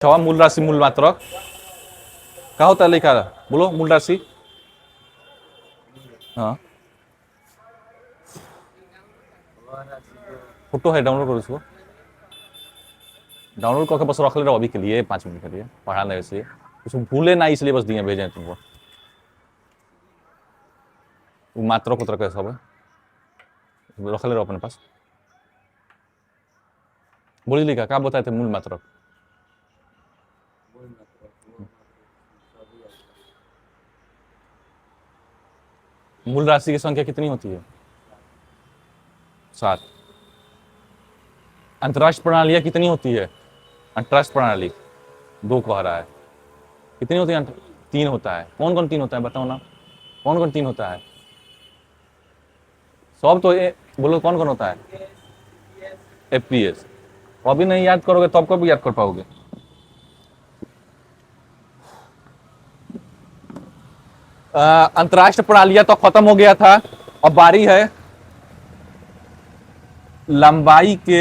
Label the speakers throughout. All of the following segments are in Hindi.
Speaker 1: छवा मूल राशि मूल मात्रक क्या होता है लिखा बोलो मूल राशि। हाँ फोटो है डाउनलोड करो इसको। डाउनलोड करके बस रख ले रहो अभी के लिए 5 मिनट के लिए पढ़ा ले इसलिए उसको भूले ना इसलिए बस दिए भेजे तुमको। वो मात्रक को तरह सब है रख ले रहो अपने पास। बोली लिखा क्या बताए थे मूल मात्रक। मूल राशि की संख्या कितनी होती है 7। अंतरराष्ट्रीय प्रणालियां कितनी होती है अंतरराष्ट्रीय प्रणाली 2 कह रहा है कितनी होती है 3 होता है। कौन कौन 3 होता है बताओ ना कौन कौन 3 होता है सब तो बोलो कौन कौन होता है एफपीएस। अभी नहीं याद करोगे तो कब याद कर पाओगे। अंतरराष्ट्रीय प्रणालियां तो खत्म हो गया था। अब बारी है लंबाई के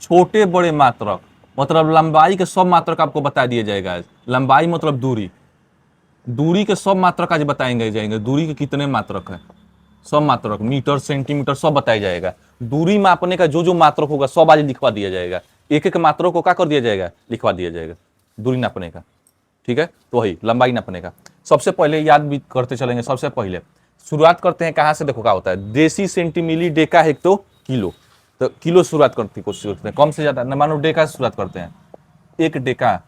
Speaker 1: छोटे बड़े मात्रक मतलब लंबाई के सब मात्रक आपको बता दिए जाएगा। लंबाई मतलब दूरी दूरी के सब मात्रक आज बताएंगे जाएंगे। दूरी के कितने मात्रक है सब मात्रक मीटर सेंटीमीटर सब बताया जाएगा। दूरी मापने का जो जो मात्रक होगा सब आज लिखवा दिया जाएगा। एक एक मात्रक को क्या कर दिया जाएगा लिखवा दिया जाएगा दूरी नापने का। ठीक है तो वही लंबाई नापने का सबसे पहले याद भी करते चलेंगे। सबसे पहले शुरुआत करते हैं कहां से देखो क्या होता है देसी सेंटीमिली डेका हेक्टो किलो। तो किलो शुरुआत करते कोशिश करते हैं कम से ज्यादा न मानो डेका से शुरुआत करते हैं। एक डेका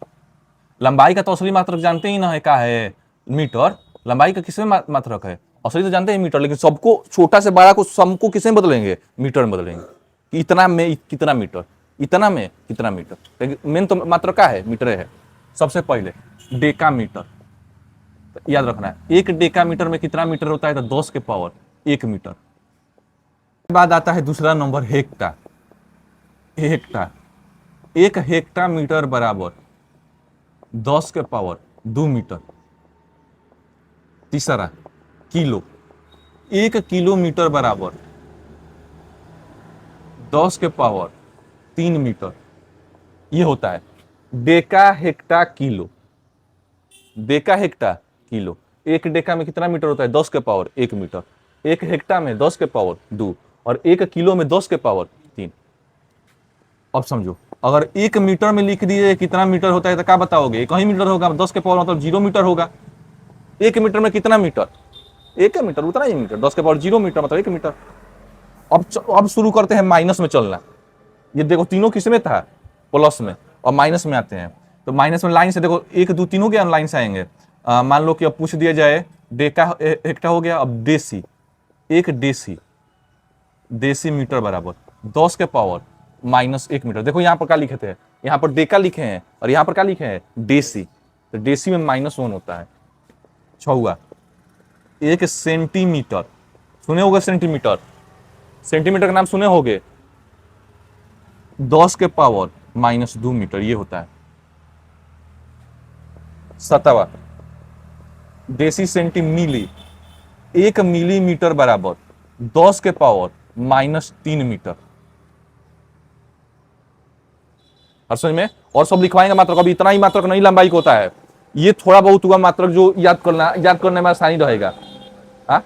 Speaker 1: लंबाई का तो असली मात्रक जानते ही ना है क्या है मीटर। लंबाई का किसमें मात्रक है असली तो जानते हैं मीटर लेकिन सबको छोटा से बड़ा को सबको किसमें बदलेंगे मीटर में बदलेंगे कि इतना में कितना मीटर इतना में कितना मीटर लेकिन मेन तो मात्रक क्या है मीटर है। सबसे पहले डेका मीटर तो याद रखना है एक डेका मीटर में कितना मीटर होता है तो 10 के पावर 1 मीटर। बाद आता है दूसरा नंबर हेक्टा। हेक्टा एक हेक्टा मीटर बराबर 10 के पावर 2 मीटर। तीसरा किलो एक किलोमीटर बराबर 10 के पावर 3 मीटर ये होता है Deka hecto kilo. Deka hecto kilo एक डेका में कितना मीटर होता है 10 के पावर 1 मीटर। एक हेक्टा में 10 के पावर 2 और 1 किलो में 10 के पावर 3। अब समझो अगर 1 मीटर में लिख दिए कितना मीटर होता है तो क्या बताओगे एक ही मीटर होगा 10 के पावर मतलब 0 मीटर होगा। 1 मीटर में कितना मीटर 1 मीटर उतना ही मीटर 10 के पावर 0 मीटर मतलब 1 मीटर। अब शुरू करते हैं माइनस में चलना। ये देखो तीनों किस में था प्लस में और माइनस में आते हैं तो माइनस में लाइन से देखो 1 2 तीनों के लाइन से आएंगे। मान लो कि अब पूछ दिया जाए डेका हेक्टा हो गया। अब देसी एक देसी मीटर बराबर 10 के पावर -1 मीटर। देखो यहाँ पर क्या लिखे थे यहाँ पर डेका लिखे हैं और यहाँ पर क्या लिखे हैं देसी तो देसी में -1 होता है। छुआ एक सेंटीमीटर सुने होगे सेंटीमीटर सेंटीमीटर का नाम सुने होगे 10 के पावर -2 मीटर ये होता है। 7वां देसी सेंटीमिली 1 मिलीमीटर बराबर 10 के पावर -3 मीटर। हर समझ में और सब लिखवाएंगे मात्रक अभी इतना ही मात्रक नहीं लंबाई को होता है। ये थोड़ा बहुत हुआ मात्रक जो याद करने में आसानी रहेगा। हाँ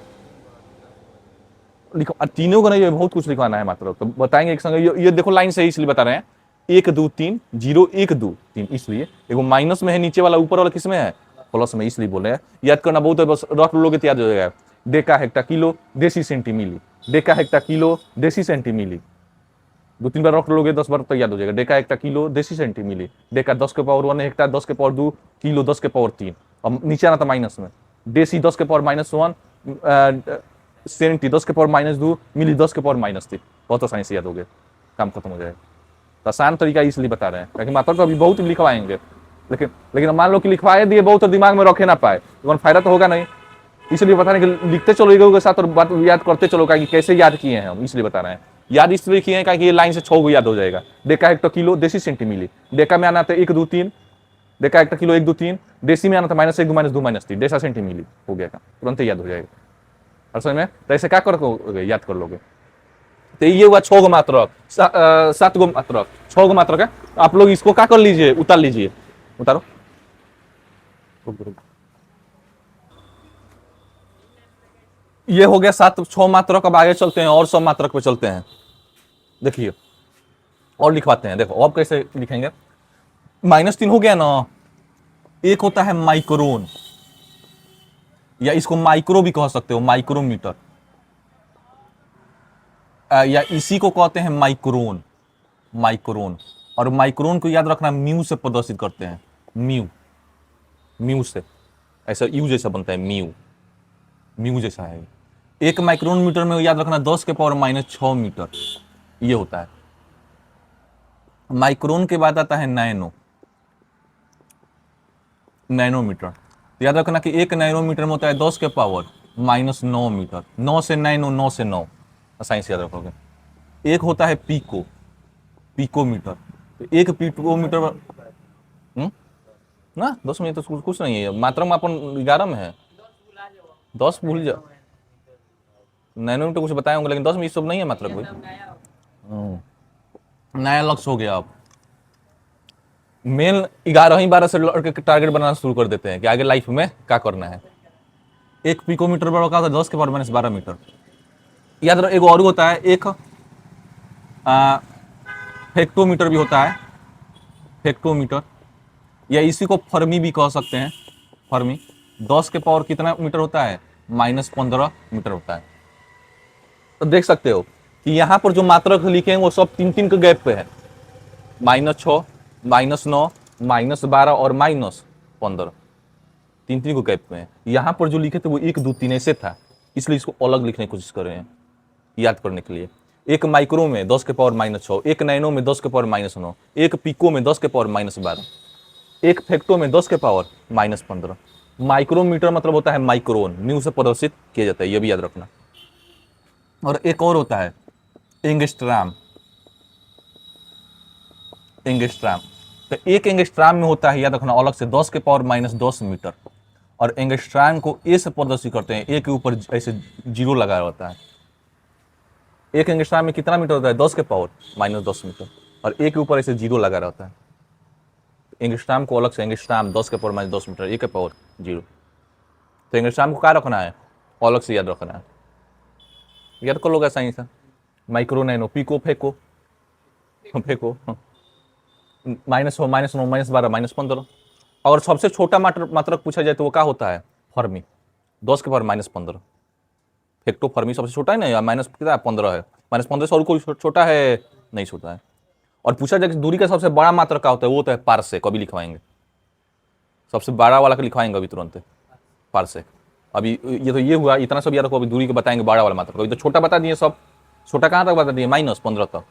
Speaker 1: तीनों का नहीं बहुत कुछ लिखवाना है मात्रक तो बताएंगे एक संग। ये देखो लाइन से इसलिए बता रहे हैं 1 2 3 0 1 2 3 इसलिए एगो माइनस में है नीचे वाला ऊपर वाला किसमें है प्लस में इसलिए बोल रहे हैं। याद करना बहुत है बस रख लोगे तो याद हो जाएगा। डेका हेक्टा किलो देसी सेंटीमिली डेका हेक्टा किलो देसी सेंटीमिली 2 3 बार रख लोगे 10 बार तो याद हो जाएगा। डेका हेक्टा किलो देसी सेंटीमिली डेका 10 के पावर 1 हेक्टा 10 के पावर 2 किलो 10 के पावर 3 अब नीचे आना था माइनस में देसी 10 के पावर -1 सेंटी 10 के पावर -2 मिली 10 के पावर -3 बहुत आसानी से याद हो गया काम खत्म हो जाएगा। तो आसान तरीका इसलिए बता रहे हैं ताकि मात्रक तो अभी बहुत लिखवाएंगे लेकिन मान लो कि लिखवाए दिए बहुत और दिमाग में रखे ना पाए तो फायदा तो होगा नहीं। इसलिए बता रहे हैं कि लिखते चलो के साथ और बात याद करते चलो कि कैसे याद किए हैं हम इसलिए बता रहे हैं। याद इसलिए किए हैं कि ये लाइन से 6 को याद हो जाएगा। डेका हेक्टर किलो देसी सेंटीमिली डेका में आना था 1 2 3 डेका हेक्टर किलो 1 2 3 देसी में आना था -1 2 -2 -3 डेसा सेंटीमिली हो गया तुरंत याद हो जाएगा। और समझ में तो ऐसे क्या कर याद कर लोगे तो ये हुआ 6 गो मात्रक, 7 गो मात्रक, 6 गो मात्रक है। आप लोग इसको क्या कर लीजिए, उतार लीजिए, उतारो। ये हो गया 7 6 मात्रक। अब आगे चलते हैं और सब मात्रक पे चलते हैं। देखिए और लिखवाते हैं, देखो अब कैसे लिखेंगे। -3 हो गया ना। एक होता है माइक्रोन, या इसको माइक्रो भी कह सकते हो, माइक्रोमीटर, या इसी को कहते हैं माइक्रोन, माइक्रोन। और माइक्रोन को याद रखना, म्यू से प्रदर्शित करते हैं, म्यू, म्यू से, ऐसा यू जैसा बनता है, म्यू, म्यू जैसा है। एक माइक्रोन मीटर में याद रखना 10 के पावर -6 मीटर, ये होता है। माइक्रोन के बाद आता है नैनो, नैनोमीटर। तो याद रखना कि एक नैनोमीटर में होता है 10 के पावर -9 मीटर। 9 से नैनो, 9 से 9, साइंस याद रखोगे। एक होता है पीको, पिकोमीटर। तो एक पिकोमीटर ना 10 में तो कुछ नहीं है, मात्रा में अपन 11 में है, 10 भूल जाओ। नैनोमीटर कुछ बताए होंगे, लेकिन 10 में ये सब नहीं है मात्रा कोई। नया लक्ष्य हो गया। अब मेन 11 12 से लड़के टारगेट बनाना शुरू कर देते हैं कि आगे लाइफ में क्या करना है। एक पिकोमीटर बड़ा होता है 10 के पावर -12 मीटर। याद रखो, एक और होता है, एक हेक्टोमीटर भी होता है, हेक्टोमीटर, या इसी को फर्मी भी कह सकते हैं, फर्मी। 10 के पावर कितना मीटर होता है, -15 मीटर होता है। तो देख सकते हो कि यहाँ पर जो मात्रक लिखे हैं वो सब 3 के गैप पे है, -6, -9, -12 और -15, 3 को गैप में है। यहाँ पर जो लिखे थे वो 1 2 3 ऐसे था, इसलिए इसको अलग लिखने की कोशिश कर रहे हैं याद करने के लिए। एक माइक्रो में 10 के पावर -6, एक नैनो में 10 के पावर -9, एक पिको में 10 के पावर -12, एक फेक्टो में 10 के पावर -15। माइक्रोमीटर मतलब होता है माइक्रोन, म्यू से प्रदर्शित किया जाता है, ये भी याद रखना। और एक और होता है एंगस्ट्राम, एंगस्ट्राम। तो एक एंगस्ट्राम में होता है, याद रखना अलग से, 10 के पावर -10 मीटर। और एंगस्ट्राम को ए से प्रदर्शित करते हैं, ए के ऊपर ऐसे जीरो लगा होता है। एक एंगस्ट्राम में कितना मीटर होता है, 10 के पावर -10 मीटर, और ए के ऊपर ऐसे जीरो लगा रहता है। एंगस्ट्राम को अलग से, एंगस्ट्राम 10 के पावर -10 मीटर, ए के पावर 0। तो एंगस्ट्राम को क्या रखना है, अलग से याद रखना है। याद कर लोगे सही से। Micro, nano, pico, phaco, phaco, -6, -9, -12, -15। और सबसे छोटा मात्रक पूछा जाए तो वो क्या होता है, फर्मी, 10 के पावर -15। फेक्टो फर्मी सबसे छोटा है ना, या माइनस कितना 15 है, -15 से और कोई छोटा है नहीं, छोटा है। और पूछा जाए कि दूरी का सबसे बड़ा मात्रक क्या होता है, वो तो है पारसेक। कभी लिखवाएंगे, सबसे बड़ा वाला का लिखवाएंगे अभी तुरंत, पारसेक। अभी ये तो ये हुआ, इतना सब याद रखो। अभी दूरी के बताएंगे बड़ा वाला मात्रक। अभी तो छोटा बता दिए सब, छोटा कहाँ तक बता दिए, -15 तक।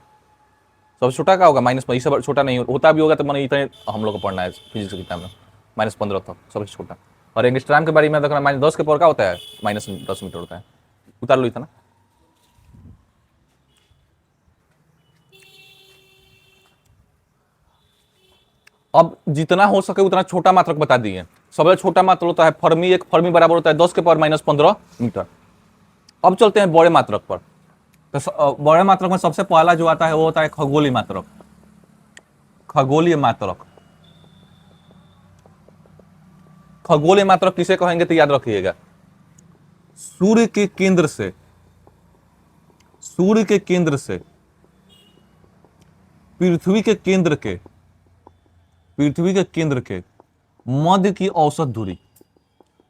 Speaker 1: सबसे छोटा क्या होगा, -15, इससे छोटा नहीं होता भी होगा तो मैंने इतने हम लोग को पढ़ना है फिजिक्स की किताब में, -15 तक सबसे छोटा। और एंगस्ट्राम के बारे में देखना, -10 के पावर क्या होता है, -10 मीटर होता है। उतार लो इतना। अब जितना हो सके उतना छोटा मात्रक बता दिए। सबसे छोटा मात्रक होता है फर्मी। एक फर्मी बराबर होता है 10 के पावर -15 मीटर। अब चलते हैं बड़े मात्रक पर। तो बड़े मात्रक में सबसे पहला जो आता है वो होता है खगोलीय मात्रक। खगोलीय मात्रक, खगोलीय मात्रक किसे कहेंगे तो याद रखिएगा, सूर्य के केंद्र से, सूर्य के केंद्र से पृथ्वी के केंद्र के, पृथ्वी के केंद्र के मध्य की औसत दूरी।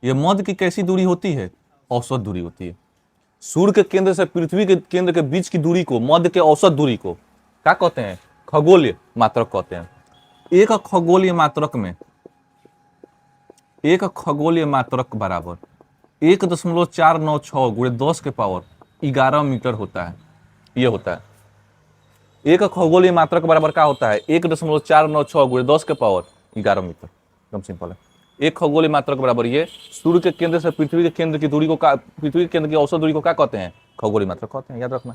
Speaker 1: यह मध्य की कैसी दूरी होती है, औसत दूरी होती है। सूर्य के केंद्र से पृथ्वी के केंद्र के बीच की दूरी को, मध्य के औसत दूरी को क्या कहते हैं, खगोलीय मात्रक कहते हैं। एक खगोलीय मात्रक में, एक खगोलीय मात्रक बराबर 1.496 गुणे 10 के पावर 11 मीटर होता है। ये होता है एक खगोलीय मात्रक बराबर क्या होता है, 1.496 गुणे 10 के पावर 11 मीटर। एकदम सिंपल है। एक खगोलीय मात्रक बराबर ये सूर्य के केंद्र से पृथ्वी के केंद्र की दूरी को, पृथ्वी के केंद्र की औसत दूरी को क्या कहते हैं, खगोलीय मात्रक कहते हैं। याद रखना,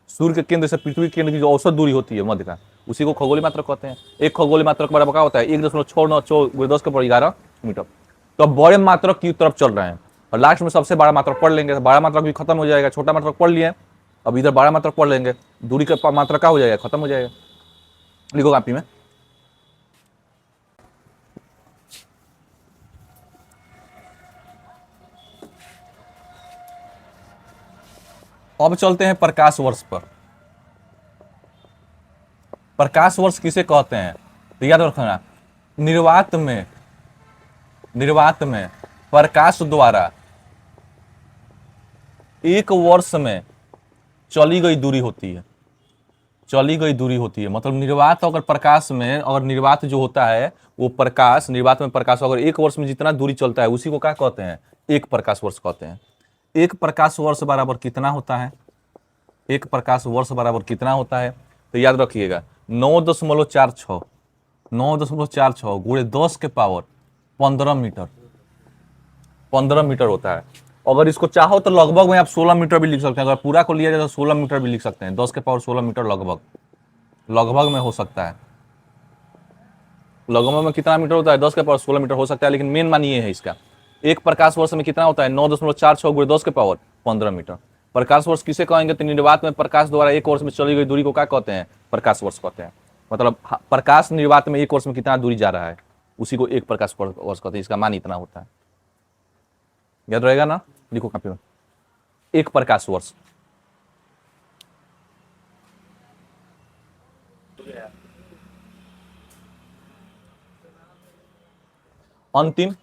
Speaker 1: सूर्य के केंद्र से पृथ्वी के केंद्र की जो औसत दूरी होती है मध्य का, उसी को खगोलीय मात्रक कहते हैं। एक खगोलीय मात्रक बराबर क्या होता है, 1.696 गुणे 10 के पावर 11 मीटर। तो अब बड़े मात्रक की तरफ चल रहे हैं, और लास्ट में सबसे बड़ा मात्रक पढ़ लेंगे, तो बड़ा मात्रक भी खत्म हो जाएगा, छोटा मात्रक पढ़ लिए। अब इधर बड़ा मात्रक पढ़ लेंगे, दूरी का मात्रा क्या हो जाएगा, खत्म हो जाएगा। लिखो कॉपी में। अब चलते हैं प्रकाश वर्ष पर। प्रकाश वर्ष किसे कहते हैं तो याद रखना, निर्वात में प्रकाश द्वारा एक वर्ष में चली गई दूरी होती है। चली गई दूरी होती है मतलब निर्वात अगर प्रकाश में, अगर निर्वात जो होता है वो प्रकाश, निर्वात में प्रकाश अगर एक वर्ष में जितना दूरी चलता है उसी को क्या कहते हैं, एक प्रकाश वर्ष कहते हैं। एक प्रकाश वर्ष बराबर कितना होता है, एक प्रकाश वर्ष बराबर कितना होता है तो याद रखिएगा 9.46 9.46 गुणे 10 के पावर 15 मीटर, 15 मीटर होता है। अगर इसको चाहो तो लगभग में आप 16 मीटर भी लिख सकते हैं, अगर पूरा को लिया जाए तो 16 मीटर भी लिख सकते हैं, 10 के पावर 16 मीटर लगभग में हो सकता है। लगभग में कितना मीटर होता है, 10 के पावर 16 मीटर हो सकता है, लेकिन मेन मान ये है इसका, एक प्रकाश वर्ष में कितना होता है 9.46 गुणे 10 के पावर 15 मीटर। प्रकाश वर्ष किसे कहेंगे तो निर्वात में प्रकाश द्वारा एक वर्ष में चली गई दूरी को क्या कहते हैं, प्रकाश वर्ष कहते हैं। मतलब प्रकाश निर्वात में एक वर्ष में कितना दूरी जा रहा है उसी को एक प्रकाश वर्ष कहते हैं, इसका मान इतना होता है, याद रहेगा ना। लिखो कॉपी में, एक प्रकाश वर्ष। अंतिम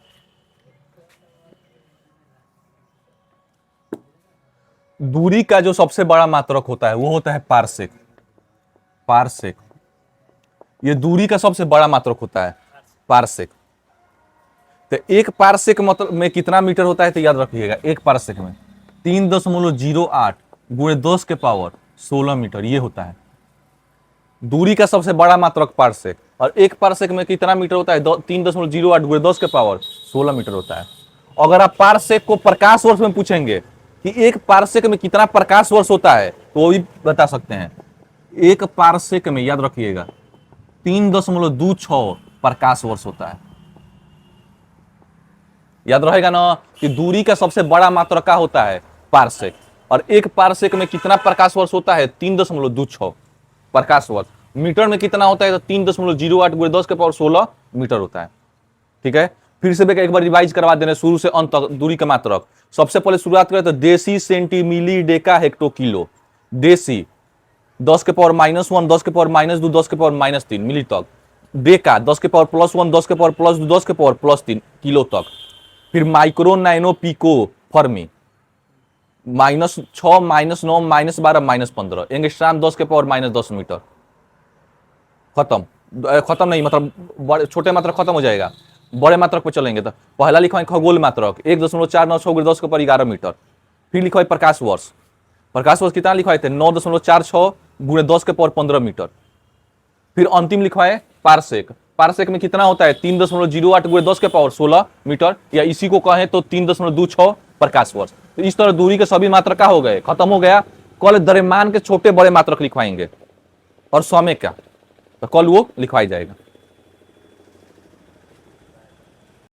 Speaker 1: दूरी का जो सबसे बड़ा मात्रक होता है वो होता है पारसेक। पारसेक ये दूरी का सबसे बड़ा मात्रक होता है, पारसेक। तो एक पारसेक मतलब में कितना मीटर होता है तो याद रखिएगा, एक पारसेक में 3.08 गुणे 10 के पावर 16 मीटर ये होता है दूरी का सबसे बड़ा मात्रक पारसेक। और एक पारसेक में कितना मीटर होता है, 3.08 गुणे 10 के पावर 16 मीटर होता है। अगर आप पारसेक को प्रकाश वर्ष में पूछेंगे कि एक पारसेक में कितना प्रकाश वर्ष होता है तो वो भी बता सकते हैं। एक पारसेक में याद रखिएगा 3.26 प्रकाश वर्ष होता है। याद रहेगा ना कि दूरी का सबसे बड़ा मात्रक क्या होता है, पारसेक। और एक पारसेक में कितना प्रकाश वर्ष होता है, 3.26 प्रकाश वर्ष। मीटर में कितना होता है तो 3.08 गुणे 10 के पावर 16 मीटर होता है। ठीक है, फिर से एक बार रिवाइज करवा देने शुरू से अंत तक दूरी का मात्रक। सबसे पहले शुरुआत करें तो देसी, सेंटी, मिली, डेका, हेक्टो, किलो। देसी 10 के पावर -1, 10 के पावर -2, 10 के पावर -3 मिली तक। डेका 10 के पावर +1, 10 के पावर +2, 10 के पावर +3 किलो तक। फिर micro, nano, pico, fermi -6, -9, -12, -15। Angstrom 10 के पावर -10 मीटर। खत्म नहीं मतलब छोटे मात्रक खत्म हो जाएगा, बड़े मात्रक पे चलेंगे। तो पहला लिखा है खगोल मात्रक 1.496 गुणे 10 के पावर 11 मीटर। फिर लिखा है प्रकाश वर्ष, प्रकाश वर्ष कितना लिखवाए थे 9.46 गुणे 10 के पावर 15 मीटर। फिर अंतिम लिखा है पारसेक, पारसेक में कितना होता है 3.08 गुणे 10 के पावर 16 मीटर, या इसी को कहें तो 3.26 प्रकाश वर्ष। तो इस तरह दूरी के सभी मात्रक क्या हो गए, खत्म हो गया। कल द्रव्यमान के छोटे बड़े मात्रक लिखवाएंगे और समय का, तो कल वो लिखवाई जाएगा।